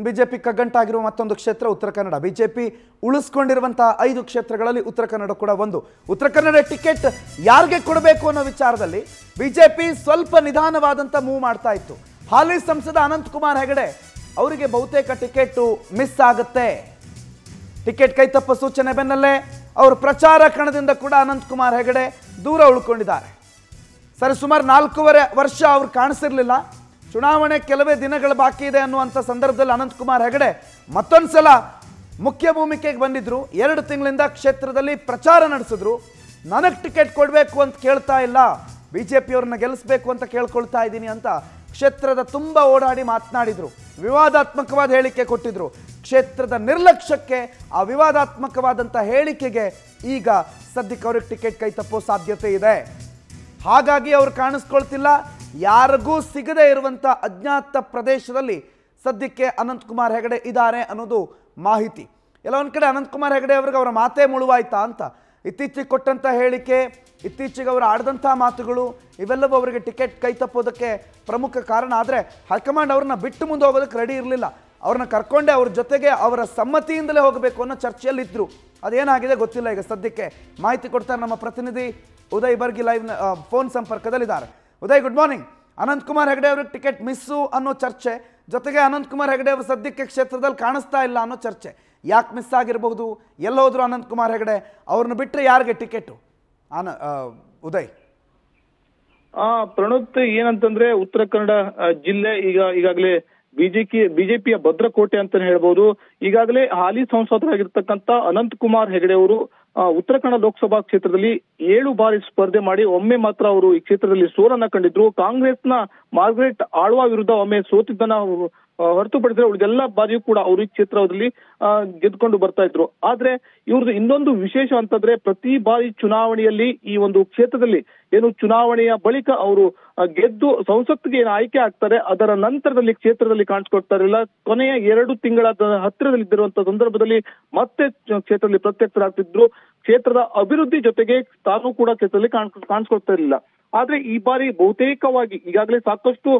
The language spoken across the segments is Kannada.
ಬಿಜೆಪಿ ಕಗ್ಗಂಟಾಗಿರುವ ಮತ್ತೊಂದು ಕ್ಷೇತ್ರ ಉತ್ತರ ಕನ್ನಡ. ಬಿಜೆಪಿ ಉಳಿಸ್ಕೊಂಡಿರುವಂತಹ 5 ಕ್ಷೇತ್ರಗಳಲ್ಲಿ ಉತ್ತರ ಕನ್ನಡ ಕೂಡ ಒಂದು. ಉತ್ತರ ಕನ್ನಡ ಟಿಕೆಟ್ ಯಾರಿಗೆ ಕೊಡಬೇಕು ಅನ್ನೋ ವಿಚಾರದಲ್ಲಿ ಬಿಜೆಪಿ ಸ್ವಲ್ಪ ನಿಧಾನವಾದಂತ ಮೂವ್ ಮಾಡ್ತಾ ಇತ್ತು. ಹಾಲಿ ಸಂಸದ ಅನಂತಕುಮಾರ್ ಹೆಗಡೆ ಅವರಿಗೆ ಬಹುತೇಕ ಟಿಕೆಟ್ ಮಿಸ್ ಆಗುತ್ತೆ. ಟಿಕೆಟ್ ಕೈತಪ್ಪ ಸೂಚನೆ ಬೆನ್ನಲ್ಲೇ ಅವರು ಪ್ರಚಾರ ಕಣದಿಂದ ಕೂಡ ಅನಂತಕುಮಾರ್ ಹೆಗಡೆ ದೂರ ಉಳ್ಕೊಂಡಿದ್ದಾರೆ. ಸರಿ, ಸುಮಾರು 4 ವರ್ಷ ಅವ್ರು ಕಾಣಿಸಿರ್ಲಿಲ್ಲ. ಚುನಾವಣೆ ಕೆಲವೇ ದಿನಗಳು ಬಾಕಿ ಇದೆ ಅನ್ನುವಂಥ ಸಂದರ್ಭದಲ್ಲಿ ಅನಂತಕುಮಾರ್ ಹೆಗಡೆ ಮತ್ತೊಂದ್ಸಲ ಮುಖ್ಯ ಭೂಮಿಕೆಗೆ ಬಂದಿದ್ರು. 2 ತಿಂಗಳಿಂದ ಕ್ಷೇತ್ರದಲ್ಲಿ ಪ್ರಚಾರ ನಡೆಸಿದ್ರು. ನನಗೆ ಟಿಕೆಟ್ ಕೊಡಬೇಕು ಅಂತ ಕೇಳ್ತಾ ಇಲ್ಲ, ಬಿಜೆಪಿಯವ್ರನ್ನ ಗೆಲ್ಲಿಸಬೇಕು ಅಂತ ಕೇಳ್ಕೊಳ್ತಾ ಇದ್ದೀನಿ ಅಂತ ಕ್ಷೇತ್ರದ ತುಂಬ ಓಡಾಡಿ ಮಾತನಾಡಿದ್ರು. ವಿವಾದಾತ್ಮಕವಾದ ಹೇಳಿಕೆ ಕೊಟ್ಟಿದ್ರು. ಕ್ಷೇತ್ರದ ನಿರ್ಲಕ್ಷ್ಯಕ್ಕೆ, ಆ ವಿವಾದಾತ್ಮಕವಾದಂಥ ಹೇಳಿಕೆಗೆ ಈಗ ಸದ್ಯಕ್ಕೆ ಅವ್ರಿಗೆ ಟಿಕೆಟ್ ಕೈ ತಪ್ಪೋ ಸಾಧ್ಯತೆ ಇದೆ. ಹಾಗಾಗಿ ಅವ್ರು ಕಾಣಿಸ್ಕೊಳ್ತಿಲ್ಲ. ಯಾರಿಗೂ ಸಿಗದೇ ಇರುವಂಥ ಅಜ್ಞಾತ ಪ್ರದೇಶದಲ್ಲಿ ಸದ್ಯಕ್ಕೆ ಅನಂತಕುಮಾರ್ ಹೆಗಡೆ ಇದ್ದಾರೆ ಅನ್ನೋದು ಮಾಹಿತಿ. ಎಲ್ಲ ಒಂದು ಕಡೆ ಅನಂತಕುಮಾರ್ ಹೆಗಡೆ ಅವ್ರಿಗೆ ಅವರ ಮಾತೇ ಮುಳುವಾಯ್ತಾ ಅಂತ, ಇತ್ತೀಚೆಗೆ ಕೊಟ್ಟಂಥ ಹೇಳಿಕೆ, ಇತ್ತೀಚೆಗೆ ಅವರು ಆಡಿದಂಥ ಮಾತುಗಳು ಇವೆಲ್ಲವೂ ಅವರಿಗೆ ಟಿಕೆಟ್ ಕೈ ತಪ್ಪೋದಕ್ಕೆ ಪ್ರಮುಖ ಕಾರಣ. ಆದರೆ ಹೈಕಮಾಂಡ್ ಅವ್ರನ್ನ ಬಿಟ್ಟು ಮುಂದೆ ಹೋಗೋದಕ್ಕೆ ರೆಡಿ ಇರಲಿಲ್ಲ. ಅವ್ರನ್ನ ಕರ್ಕೊಂಡೆ ಅವ್ರ ಜೊತೆಗೆ ಅವರ ಸಮ್ಮತಿಯಿಂದಲೇ ಹೋಗಬೇಕು ಅನ್ನೋ ಚರ್ಚೆಯಲ್ಲಿದ್ದರು. ಅದೇನಾಗಿದೆ ಗೊತ್ತಿಲ್ಲ. ಈಗ ಸದ್ಯಕ್ಕೆ ಮಾಹಿತಿ ಕೊಡ್ತಾರೆ ನಮ್ಮ ಪ್ರತಿನಿಧಿ ಉದಯ್ ಬರ್ಗಿ ಲೈವ್ ಫೋನ್ ಸಂಪರ್ಕದಲ್ಲಿದ್ದಾರೆ. Uday, good morning. ಅನಂತಕುಮಾರ್ ಹೆಗಡೆ ಅವ್ರಿಗೆ ಟಿಕೆಟ್ ಮಿಸ್ಸು ಅನ್ನೋ ಚರ್ಚೆ, ಜೊತೆಗೆ ಅನಂತಕುಮಾರ್ ಹೆಗಡೆ ಅವರು ಸದ್ಯಕ್ಕೆ ಕ್ಷೇತ್ರದಲ್ಲಿ ಕಾಣಿಸ್ತಾ ಇಲ್ಲ ಅನ್ನೋ ಚರ್ಚೆ. ಯಾಕೆ ಮಿಸ್ ಆಗಿರಬಹುದು? ಎಲ್ಲೋದ್ರು ಅನಂತಕುಮಾರ್ ಹೆಗಡೆ? ಅವ್ರನ್ನ ಬಿಟ್ಟರೆ ಯಾರಿಗೆ ಟಿಕೆಟು? ಉದಯ್, ಪ್ರಣೋತ್, ಏನಂತಂದ್ರೆ ಉತ್ತರ ಕನ್ನಡ ಜಿಲ್ಲೆ ಈಗಾಗಲೇ ಬಿಜೆಪಿಯ ಭದ್ರಕೋಟೆ ಅಂತಾನೆ ಹೇಳ್ಬೋದು. ಈಗಾಗಲೇ ಹಾಲಿ ಸಂಸದರಾಗಿರ್ತಕ್ಕಂಥ ಅನಂತಕುಮಾರ್ ಹೆಗಡೆ ಅವರು ಉತ್ತರ ಕನ್ನಡ ಲೋಕಸಭಾ ಕ್ಷೇತ್ರದಲ್ಲಿ 7 ಬಾರಿ ಸ್ಪರ್ಧೆ ಮಾಡಿ ಒಮ್ಮೆ ಮಾತ್ರ ಅವರು ಈ ಕ್ಷೇತ್ರದಲ್ಲಿ ಸೋಲನ್ನ ಕಂಡಿದ್ರು. ಕಾಂಗ್ರೆಸ್ನ ಮಾರ್ಗರೆಟ್ ಆಳ್ವಾ ವಿರುದ್ಧ ಒಮ್ಮೆ ಸೋತಿದ್ದನ್ನ ಹೊರತುಪಡಿಸಿದ್ರೆ ಉಳಿದೆಲ್ಲ ಬಾರಿಯೂ ಕೂಡ ಅವರು ಈ ಕ್ಷೇತ್ರದಲ್ಲಿ ಗೆದ್ಕೊಂಡು ಬರ್ತಾ ಇದ್ರು. ಆದ್ರೆ ಇವ್ರದ್ದು ಇನ್ನೊಂದು ವಿಶೇಷ ಅಂತಂದ್ರೆ, ಪ್ರತಿ ಬಾರಿ ಚುನಾವಣೆಯಲ್ಲಿ ಈ ಒಂದು ಕ್ಷೇತ್ರದಲ್ಲಿ ಏನು ಚುನಾವಣೆಯ ಬಳಿಕ ಅವರು ಗೆದ್ದು ಸಂಸತ್ತಿಗೆ ಏನು ಆಯ್ಕೆ ಆಗ್ತಾರೆ, ಅದರ ನಂತರದಲ್ಲಿ ಕ್ಷೇತ್ರದಲ್ಲಿ ಕಾಣಿಸ್ಕೊಳ್ತಾ ಇರಲಿಲ್ಲ. ಕೊನೆಯ 2 ತಿಂಗಳ ಹತ್ತಿರದಲ್ಲಿದ್ದಿರುವಂತಹ ಸಂದರ್ಭದಲ್ಲಿ ಮತ್ತೆ ಕ್ಷೇತ್ರದಲ್ಲಿ ಪ್ರತ್ಯಕ್ಷರಾಗ್ತಿದ್ರು. ಕ್ಷೇತ್ರದ ಅಭಿವೃದ್ಧಿ ಜೊತೆಗೆ ತಾನು ಕೂಡ ಕ್ಷೇತ್ರದಲ್ಲಿ ಕಾಣಿಸ್ಕೊಳ್ತಾ ಇರಲಿಲ್ಲ. ಆದ್ರೆ ಈ ಬಾರಿ ಬಹುತೇಕವಾಗಿ ಈಗಾಗಲೇ ಸಾಕಷ್ಟು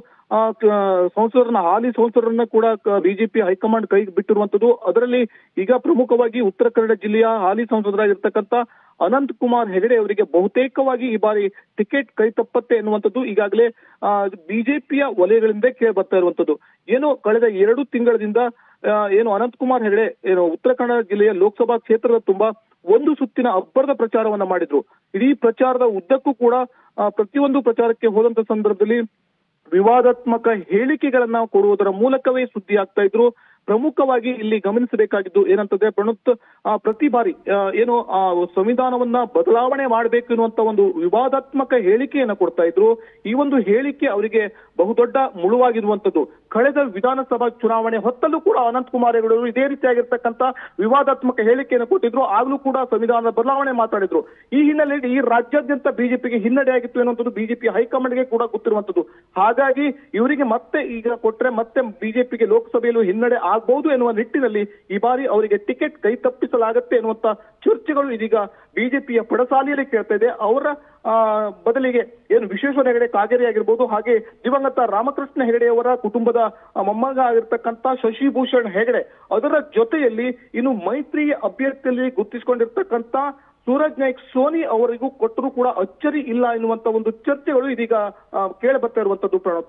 ಹಾಲಿ ಸಂಸದರನ್ನ ಕೂಡ ಬಿಜೆಪಿ ಹೈಕಮಾಂಡ್ ಕೈ ಬಿಟ್ಟಿರುವಂತದ್ದು. ಅದರಲ್ಲಿ ಈಗ ಪ್ರಮುಖವಾಗಿ ಉತ್ತರ ಕನ್ನಡ ಜಿಲ್ಲೆಯ ಹಾಲಿ ಸಂಸದರಾಗಿರ್ತಕ್ಕಂಥ ಅನಂತಕುಮಾರ್ ಹೆಗಡೆ ಅವರಿಗೆ ಬಹುತೇಕವಾಗಿ ಈ ಬಾರಿ ಟಿಕೆಟ್ ಕೈ ತಪ್ಪತ್ತೆ ಎನ್ನುವಂಥದ್ದು ಈಗಾಗಲೇ ಬಿಜೆಪಿಯ ವಲಯಗಳಿಂದ ಕೇಳಿ ಬರ್ತಾ ಇರುವಂತದ್ದು. ಏನು ಕಳೆದ 2 ತಿಂಗಳಿಂದ ಏನು ಅನಂತಕುಮಾರ್ ಹೆಗಡೆ ಏನು ಉತ್ತರ ಕನ್ನಡ ಜಿಲ್ಲೆಯ ಲೋಕಸಭಾ ಕ್ಷೇತ್ರದ ತುಂಬಾ ಒಂದು ಸುತ್ತಿನ ಅಬ್ಬರದ ಪ್ರಚಾರವನ್ನ ಮಾಡಿದ್ರು. ಇಡೀ ಪ್ರಚಾರದ ಉದ್ದಕ್ಕೂ ಕೂಡ ಪ್ರತಿಯೊಂದು ಪ್ರಚಾರಕ್ಕೆ ಹೋದಂತ ಸಂದರ್ಭದಲ್ಲಿ ವಿವಾದಾತ್ಮಕ ಹೇಳಿಕೆಗಳನ್ನ ಕೊಡುವುದರ ಮೂಲಕವೇ ಸುದ್ದಿ ಆಗ್ತಾ ಇದ್ರು. ಪ್ರಮುಖವಾಗಿ ಇಲ್ಲಿ ಗಮನಿಸಬೇಕಾಗಿದ್ದು ಏನಂತಂದ್ರೆ ಪ್ರಣುತ್, ಪ್ರತಿ ಬಾರಿ ಏನು ಸಂವಿಧಾನವನ್ನ ಬದಲಾವಣೆ ಮಾಡಬೇಕು ಎನ್ನುವಂತ ಒಂದು ವಿವಾದಾತ್ಮಕ ಹೇಳಿಕೆಯನ್ನ ಕೊಡ್ತಾ ಇದ್ರು. ಈ ಒಂದು ಹೇಳಿಕೆ ಅವರಿಗೆ ಬಹುದೊಡ್ಡ ಮುಳುವಾಗಿರುವಂತದ್ದು. ಕಳೆದ ವಿಧಾನಸಭಾ ಚುನಾವಣೆ ಹೊತ್ತಲ್ಲೂ ಕೂಡ ಅನಂತಕುಮಾರ್ ಹೆಗಡೆ ಅವರು ಇದೇ ರೀತಿಯಾಗಿರ್ತಕ್ಕಂಥ ವಿವಾದಾತ್ಮಕ ಹೇಳಿಕೆಯನ್ನು ಕೊಟ್ಟಿದ್ರು. ಆಗ್ಲೂ ಕೂಡ ಸಂವಿಧಾನದ ಬದಲಾವಣೆ ಮಾತಾಡಿದ್ರು. ಈ ಹಿನ್ನೆಲೆಯಲ್ಲಿ ಈ ರಾಜ್ಯಾದ್ಯಂತ ಬಿಜೆಪಿಗೆ ಹಿನ್ನಡೆ ಆಗಿತ್ತು ಎನ್ನುವಂಥದ್ದು ಬಿಜೆಪಿ ಹೈಕಮಾಂಡ್ಗೆ ಕೂಡ ಗೊತ್ತಿರುವಂತದ್ದು. ಹಾಗಾಗಿ ಇವರಿಗೆ ಮತ್ತೆ ಈಗ ಕೊಟ್ರೆ ಮತ್ತೆ ಬಿಜೆಪಿಗೆ ಲೋಕಸಭೆಯಲ್ಲೂ ಹಿನ್ನಡೆ ಆಗಬಹುದು ಎನ್ನುವ ನಿಟ್ಟಿನಲ್ಲಿ ಈ ಬಾರಿ ಅವರಿಗೆ ಟಿಕೆಟ್ ಕೈ ತಪ್ಪಿಸಲಾಗುತ್ತೆ ಎನ್ನುವಂತ ಚರ್ಚೆಗಳು ಇದೀಗ ಬಿಜೆಪಿಯ ಪಡಸಾಲಿಯಲ್ಲಿ ಕೇಳ್ತಾ ಇದೆ. ಅವರ ಬದಲಿಗೆ ಏನು ವಿಶ್ವೇಶ್ವರ ಹೆಗಡೆ ಕಾಗೇರಿ ಆಗಿರ್ಬೋದು, ಹಾಗೆ ದಿವಂಗತ ರಾಮಕೃಷ್ಣ ಹೆಗಡೆಯವರ ಕುಟುಂಬದ ಮೊಮ್ಮಗ ಆಗಿರ್ತಕ್ಕಂಥ ಶಶಿಭೂಷಣ್ ಹೆಗಡೆ, ಅದರ ಜೊತೆಯಲ್ಲಿ ಇನ್ನು ಮೈತ್ರಿ ಅಭ್ಯರ್ಥಿಯಲ್ಲಿ ಗುರುತಿಸಿಕೊಂಡಿರ್ತಕ್ಕಂಥ ಸೂರಜ್ ನಾಯ್ಕ್ ಸೋನಿ ಅವರಿಗೂ ಕೊಟ್ಟರೂ ಕೂಡ ಅಚ್ಚರಿ ಇಲ್ಲ ಎನ್ನುವಂತ ಒಂದು ಚರ್ಚೆಗಳು ಇದೀಗ ಕೇಳಿ ಬರ್ತಾ ಇರುವಂತದ್ದು. ಪ್ರಣವ್.